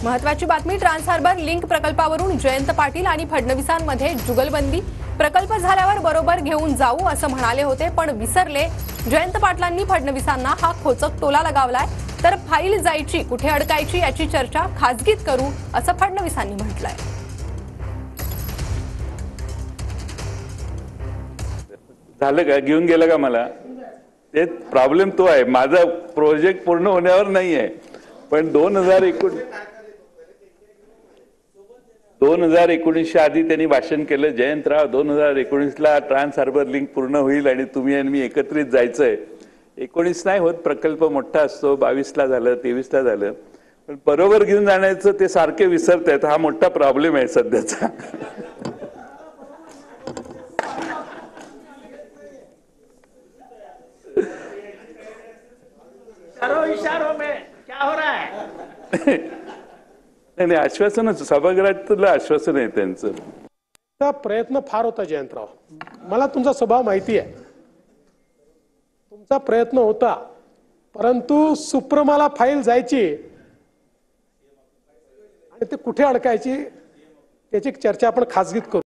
महत्त्वाची बातमी trans harbour link प्रकल्पावरून जयंत पाटील आणि फडणवीसांमध्ये जुगलबंदी। प्रकल्प झाल्यावर बरोबर घेऊन जाऊ असं म्हणाले होते, पण विसरले। जयंत पाटलांनी फडणवीसांना हा खोचक टोला लगावलाय। तर फाईल जायची कुठे अडकायची याची चर्चा खासगीत करू असं फडणवीसांनी म्हटलंय। झालं का? घेऊन गेला का? मला ते प्रॉब्लेम तो आहे, माझा प्रोजेक्ट पूर्ण होण्यावर नाही आहे। पण 2019 आधी त्यांनी भाषण केलं, जयंतराव 2019ला ट्रान्स हार्बर लिंक पूर्ण होईल आणि तुम्ही आणि मी एकत्रित जायचंय। 19 नाही होत, प्रकल्प मोठा असतो, 22ला झालं, 23ला झालं, पण बरोबर घेऊन जाण्याचं ते सारखे विसरतात। हा मोठा प्रॉब्लेम आहे सध्याचा। इशारों में क्या हो रहा है? नाही, आश्वासनच, सभागृहातलं आश्वासन आहे त्यांचं। प्रयत्न फार होता जयंतराव, मला तुमचा स्वभाव माहिती आहे, तुमचा प्रयत्न होता, परंतु सुप्रमाला फाईल जायची आणि ते कुठे अडकायची त्याची चर्चा आपण खासगीत करू।